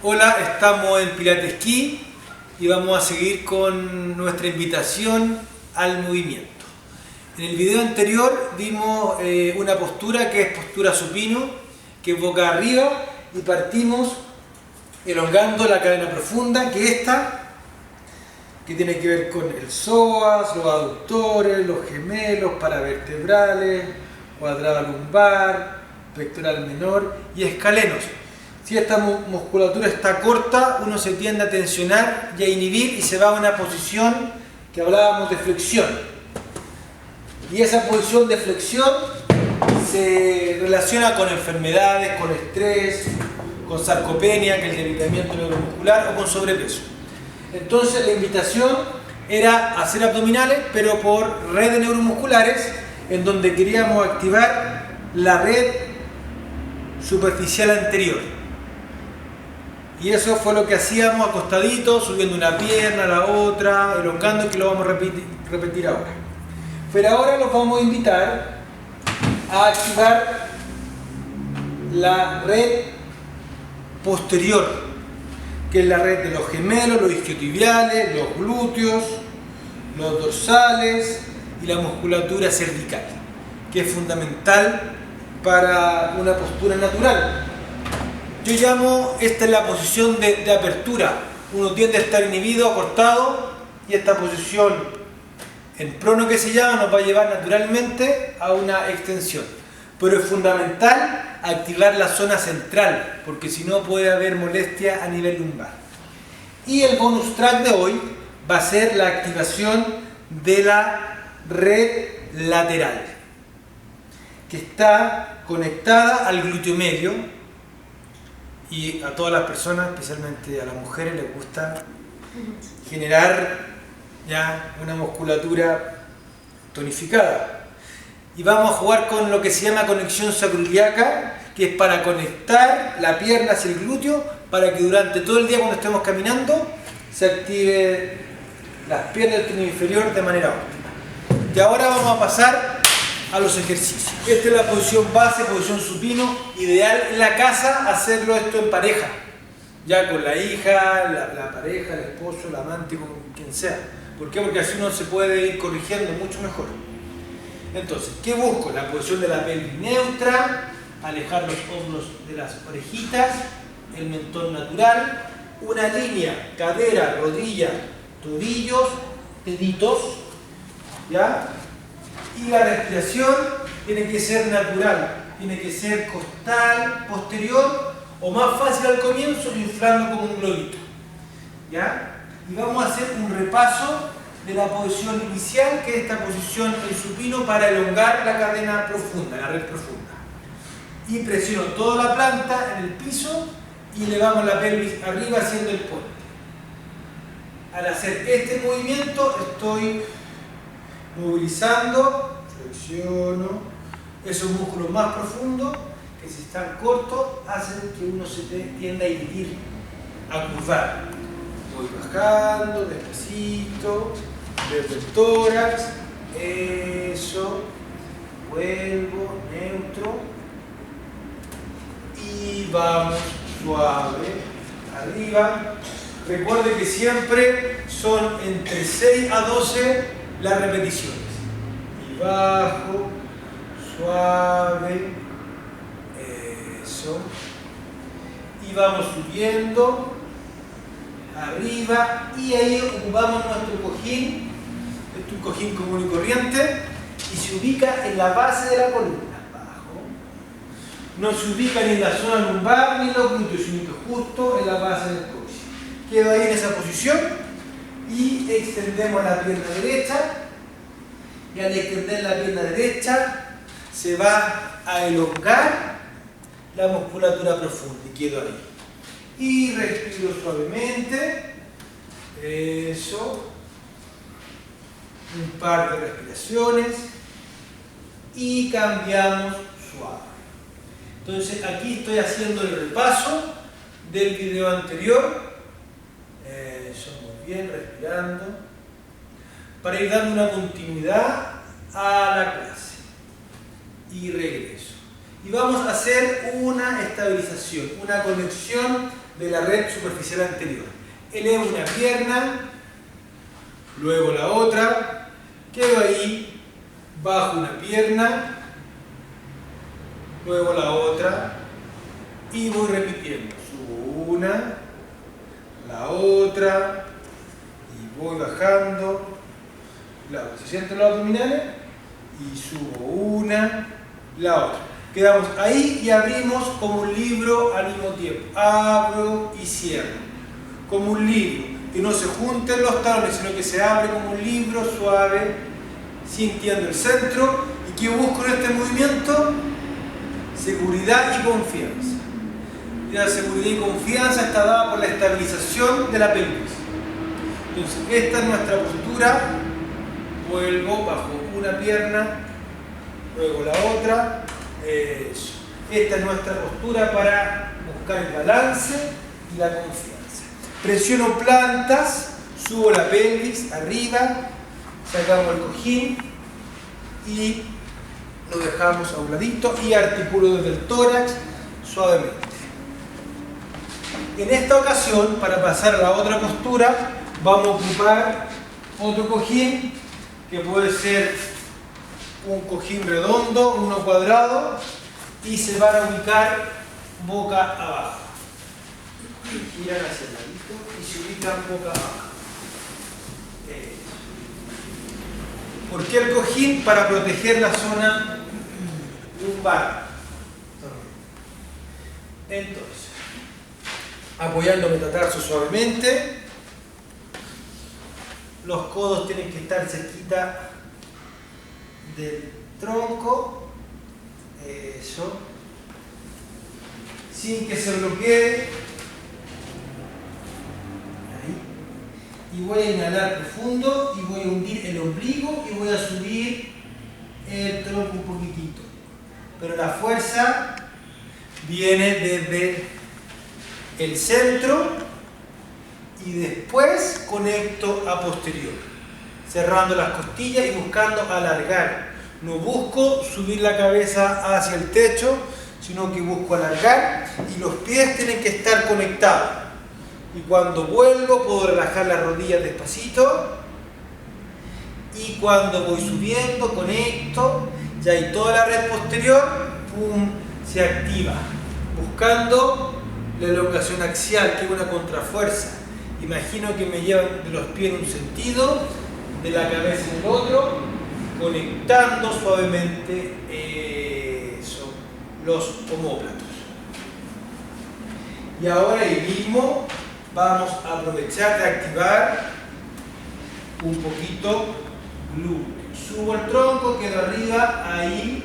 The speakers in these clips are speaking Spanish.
Hola, estamos en Pilates Ki y vamos a seguir con nuestra invitación al movimiento. En el video anterior vimos una postura que es postura supino, que es boca arriba, y partimos elongando la cadena profunda, que tiene que ver con el psoas, los aductores, los gemelos, paravertebrales, cuadrado lumbar, pectoral menor y escalenos. Si esta musculatura está corta, uno se tiende a tensionar y a inhibir y se va a una posición que hablábamos de flexión. Y esa posición de flexión se relaciona con enfermedades, con estrés, con sarcopenia, que es el debilitamiento neuromuscular, o con sobrepeso. Entonces la invitación era hacer abdominales, pero por redes neuromusculares, en donde queríamos activar la red superficial anterior. Y eso fue lo que hacíamos acostadito, subiendo una pierna a la otra, elongando, que lo vamos a repetir ahora. Pero ahora los vamos a invitar a activar la red posterior, que es la red de los gemelos, los isquiotibiales, los glúteos, los dorsales y la musculatura cervical, que es fundamental para una postura natural. Yo llamo, esta es la posición de apertura. Uno tiende a estar inhibido, acortado, y esta posición en prono, que se llama, nos va a llevar naturalmente a una extensión. Pero es fundamental activar la zona central, porque si no puede haber molestia a nivel lumbar. Y el bonus track de hoy va a ser la activación de la red lateral, que está conectada al glúteo medio. Y a todas las personas, especialmente a las mujeres, les gusta generar ya una musculatura tonificada. Y vamos a jugar con lo que se llama conexión sacroiliaca, que es para conectar la pierna hacia el glúteo, para que durante todo el día, cuando estemos caminando, se active las piernas del tren inferior de manera óptima. Y ahora vamos a pasar a los ejercicios. Esta es la posición base, posición supino. Ideal en la casa hacerlo esto en pareja, ya con la hija, la pareja, el esposo, el amante, con quien sea. ¿Por qué? Porque así uno se puede ir corrigiendo mucho mejor. Entonces, ¿qué busco? La posición de la pelvis neutra, alejar los hombros de las orejitas, el mentón natural, una línea, cadera, rodilla, tobillos, deditos, ¿ya? Y la respiración tiene que ser natural, tiene que ser costal, posterior, o más fácil al comienzo, inflando como un globito, ¿ya? Y vamos a hacer un repaso de la posición inicial, que es esta posición en supino para elongar la cadena profunda, la red profunda. Y presiono toda la planta en el piso y elevamos la pelvis arriba haciendo el puente. Al hacer este movimiento estoy movilizando, flexiono, esos músculos más profundos que, si están cortos, hacen que uno se tienda a inhibir, a curvar. Voy bajando despacito, desde el tórax, eso, vuelvo, neutro, y vamos suave, arriba. Recuerde que siempre son entre 6 a 12 las repeticiones. Y bajo, suave, eso. Y vamos subiendo, arriba, y ahí ocupamos nuestro cojín. Este es un cojín común y corriente, y se ubica en la base de la columna. Bajo. No se ubica ni en la zona lumbar ni en los glúteos, sino que justo en la base del coxis. Quedo ahí en esa posición y extendemos la pierna derecha, y al extender la pierna derecha se va a elongar la musculatura profunda, y quedo ahí. Y respiro suavemente, eso, un par de respiraciones, y cambiamos suave. Entonces aquí estoy haciendo el repaso del video anterior, eso, muy bien, respirando, para ir dando una continuidad a la clase. Y regreso. y vamos a hacer una estabilización, una conexión de la red superficial anterior. Elevo una pierna, luego la otra, quedo ahí, bajo una pierna, luego la otra y voy repitiendo. Subo una, la otra y voy bajando. ¿Se sienten los abdominales? Y subo una, la otra. Quedamos ahí y abrimos como un libro al mismo tiempo. Abro y cierro. Como un libro. Que no se junten los talones, sino que se abre como un libro suave, sintiendo el centro. ¿Y qué busco en este movimiento? Seguridad y confianza. Y la seguridad y confianza está dada por la estabilización de la pelvis. Entonces, esta es nuestra postura. Vuelvo, bajo una pierna, luego la otra. Eso. Esta es nuestra postura para buscar el balance y la confianza. Presiono plantas, subo la pelvis arriba, sacamos el cojín y lo dejamos a un ladito y articulo desde el tórax suavemente. En esta ocasión, para pasar a la otra postura, vamos a ocupar otro cojín que puede ser un cojín redondo, uno cuadrado, y se van a ubicar boca abajo. Miran hacia el ladito y se ubican boca abajo. ¿Por qué el cojín? Para proteger la zona lumbar. Entonces, apoyando el metatarso suavemente, los codos tienen que estar cerquita del tronco, eso, sin que se bloquee, ahí, y voy a inhalar profundo y voy a hundir el ombligo y voy a subir el tronco un poquitito, pero la fuerza viene desde el centro y después conecto a posterior, cerrando las costillas y buscando alargar. No busco subir la cabeza hacia el techo, sino que busco alargar y los pies tienen que estar conectados. Y cuando vuelvo puedo relajar las rodillas despacito y cuando voy subiendo conecto, ya hay toda la red posterior, pum, se activa, buscando la elongación axial, que es una contrafuerza. Imagino que me llevan de los pies en un sentido, de la cabeza en el otro, conectando suavemente eso, los omóplatos. Y ahora ahí mismo vamos a aprovechar de activar un poquito glúteo. Subo el tronco, quedo arriba, ahí,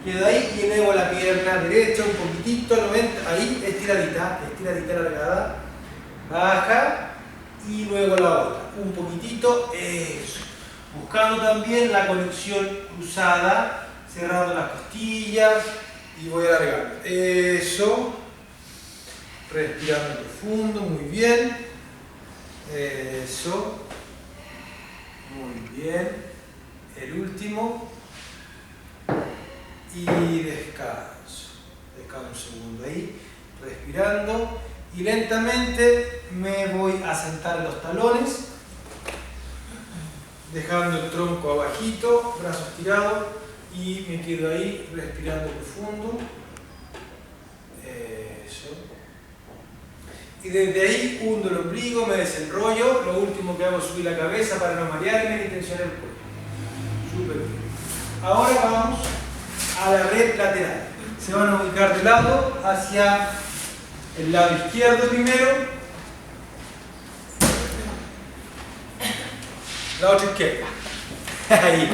quedo ahí y elevo la pierna derecha un poquitito, 90, ahí, estiradita alargada, baja y luego la otra, un poquitito, eso. Buscando también la conexión cruzada, cerrando las costillas y voy alargando. Eso. Respirando profundo, muy bien. Eso. Muy bien. El último. Y descanso. Descanso un segundo ahí. Respirando. Y lentamente me voy a sentar en los talones. Dejando el tronco abajito, brazos tirados. Y me quedo ahí respirando profundo. Eso. Y desde ahí hundo el ombligo, me desenrollo. Lo último que hago es subir la cabeza para no marearme ni tensionar el cuello. Súper bien. Ahora vamos a la red lateral. Se van a ubicar de lado hacia el lado izquierdo primero. La otra izquierda. Ahí.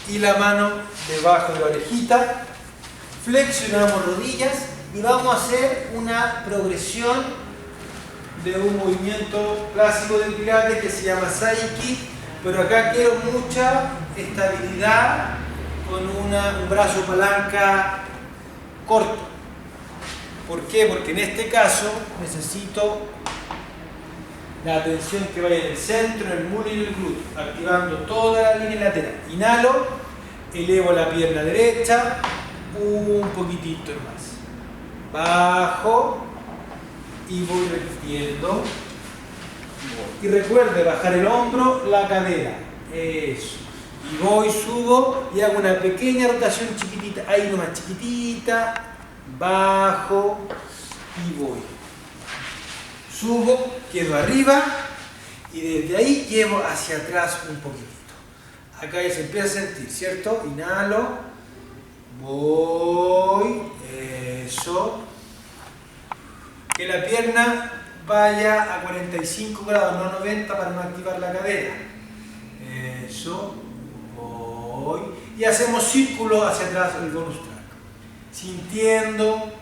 Y la mano debajo de la orejita. Flexionamos rodillas y vamos a hacer una progresión de un movimiento clásico del Pilates que se llama Saiki, pero acá quiero mucha estabilidad con un brazo palanca corto. ¿Por qué? Porque en este caso necesito la atención que vaya en el centro, en el muslo y en el glúteo, activando toda la línea lateral. Inhalo, elevo la pierna derecha, un poquitito más. Bajo y voy repitiendo. Y recuerde bajar el hombro, la cadera. Eso. Y voy, subo y hago una pequeña rotación chiquitita. Ahí nomás, chiquitita. Bajo y voy. Subo, quedo arriba y desde ahí llevo hacia atrás un poquitito. Acá ya se empieza a sentir, ¿cierto? Inhalo, voy, eso. Que la pierna vaya a 45 grados, no 90 para no activar la cadera. Eso, voy. Y hacemos círculo hacia atrás el bonus track. Sintiendo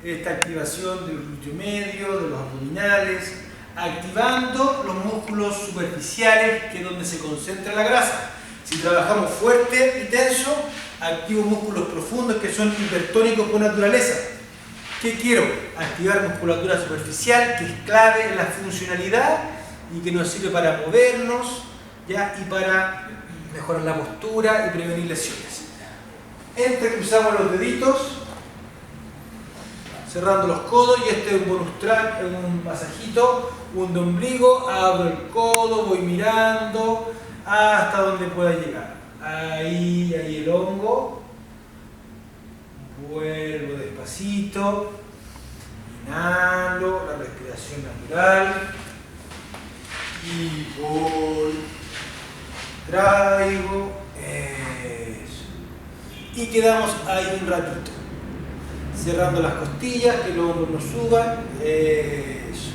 esta activación del glúteo medio, de los abdominales, activando los músculos superficiales, que es donde se concentra la grasa. Si trabajamos fuerte y tenso, activo músculos profundos que son hipertónicos por naturaleza. ¿Qué quiero? Activar musculatura superficial, que es clave en la funcionalidad y que nos sirve para movernos, ¿ya? Y para mejorar la postura y prevenir lesiones. Entrecruzamos los deditos, cerrando los codos, y este es un bonus track, un masajito, un de ombligo, abro el codo, voy mirando hasta donde pueda llegar. Ahí el hongo, vuelvo despacito, inhalo, la respiración natural, y voy, traigo, eso, y quedamos ahí un ratito. Cerrando las costillas, que los hombros no suban. Eso.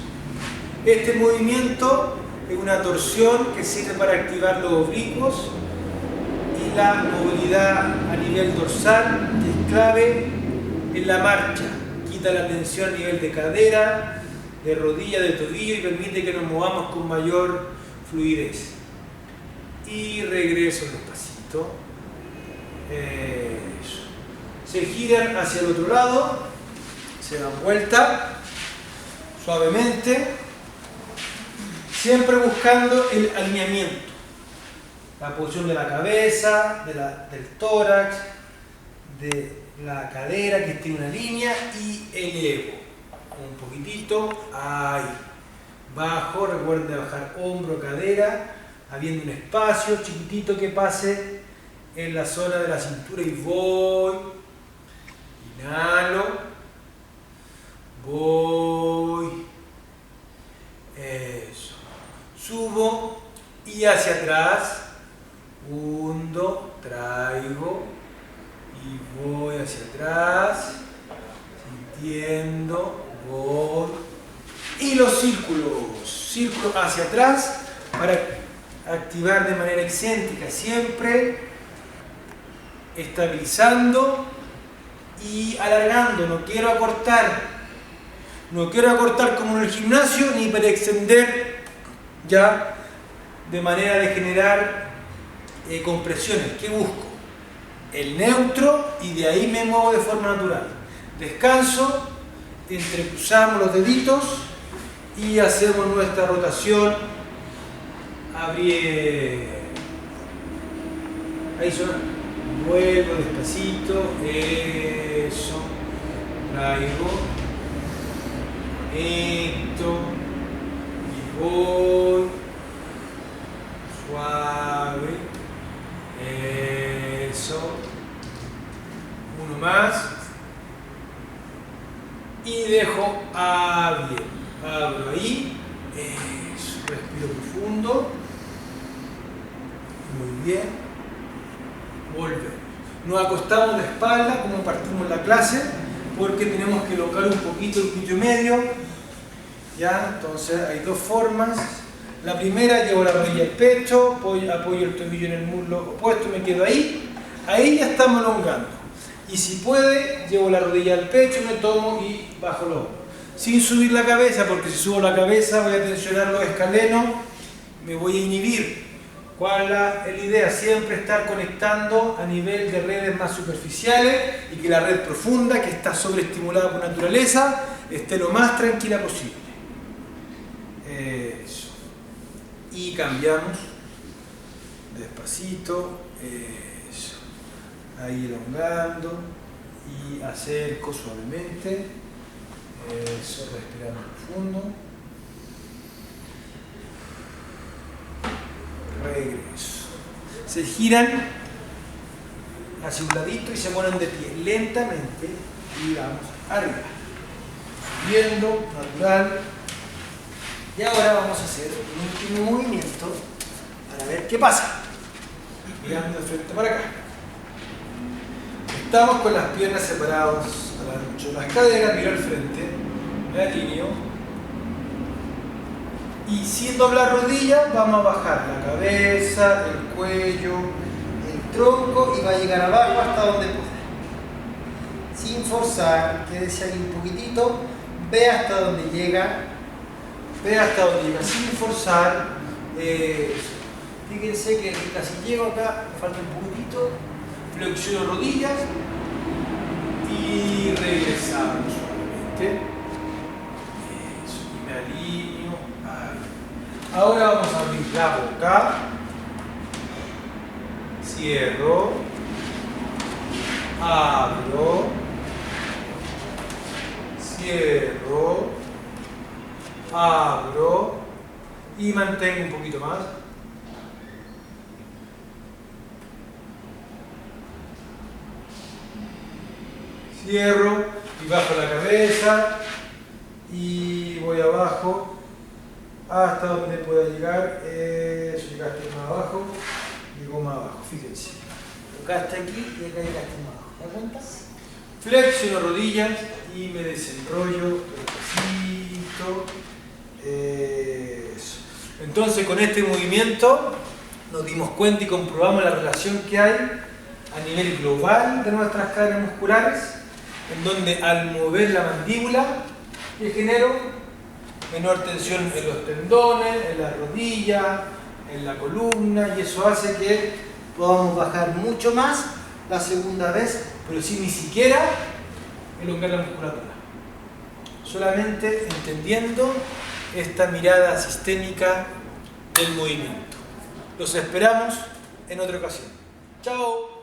Este movimiento es una torsión que sirve para activar los oblicuos y la movilidad a nivel dorsal, que es clave en la marcha. Quita la tensión a nivel de cadera, de rodilla, de tobillo, y permite que nos movamos con mayor fluidez. Y regreso despacito. Eso. Se giran hacia el otro lado, se dan vuelta suavemente, siempre buscando el alineamiento, la posición de la cabeza, del tórax, de la cadera, que esté en una línea, y elevo un poquitito, ahí, bajo, recuerden bajar hombro, cadera, habiendo un espacio chiquitito que pase en la zona de la cintura, y voy. Inhalo, voy, eso, subo y hacia atrás, hundo, traigo y voy hacia atrás, sintiendo, voy, y los círculos hacia atrás para activar de manera excéntrica, siempre estabilizando y alargando. No quiero acortar como en el gimnasio, ni para extender ya de manera de generar compresiones. ¿Qué busco? El neutro, y de ahí me muevo de forma natural. Descanso, entrecruzamos los deditos y hacemos nuestra rotación. Ahí suena. Vuelvo despacito, eso, traigo, esto, y voy, suave, eso, uno más, y dejo abrir, abro ahí, eso, respiro profundo, muy bien. Volvemos. Nos acostamos de espalda como partimos la clase, porque tenemos que elongar un poquito el glúteo medio. ¿Ya? Entonces hay dos formas. La primera, llevo la rodilla al pecho, apoyo el tobillo en el muslo opuesto, me quedo ahí. Ahí ya estamos elongando. Y si puede, llevo la rodilla al pecho, me tomo y bajo los hombros. Sin subir la cabeza, porque si subo la cabeza voy a tensionar los escalenos, me voy a inhibir. ¿Cuál es la idea? Siempre estar conectando a nivel de redes más superficiales, y que la red profunda, que está sobreestimulada por naturaleza, esté lo más tranquila posible. Eso. Y cambiamos despacito. Eso. Ahí elongando. y acerco suavemente. Eso, respirando profundo. Regreso. Se giran hacia un ladito y se ponen de pie lentamente y vamos arriba. Subiendo, natural. Y ahora vamos a hacer un último movimiento para ver qué pasa. Mirando de frente para acá. Estamos con las piernas separadas al ancho. Las caderas, miro al frente, me alineo. Y sin doblar rodillas vamos a bajar la cabeza, el cuello, el tronco y va a llegar abajo hasta donde pueda. Sin forzar, quédese ahí un poquitito, ve hasta donde llega, sin forzar. Fíjense que casi llego acá, me falta un poquitito, flexiono rodillas y regresamos suavemente. Eso, y me alineo. Ahora vamos a abrir la boca, cierro, abro, cierro, abro y mantengo un poquito más. Cierro y bajo la cabeza y voy abajo hasta donde pueda llegar. Eso, llegaste más abajo, llegó más abajo, fíjense. Tocaste aquí y acá llegaste más abajo. ¿Te das cuenta? Flexiono rodillas y me desenrollo despacito. Eso. Entonces con este movimiento nos dimos cuenta y comprobamos la relación que hay a nivel global de nuestras cadenas musculares, en donde al mover la mandíbula yo genero menor tensión en los tendones, en la rodilla, en la columna, y eso hace que podamos bajar mucho más la segunda vez, pero sin ni siquiera elongar la musculatura. Solamente entendiendo esta mirada sistémica del movimiento. Los esperamos en otra ocasión. ¡Chao!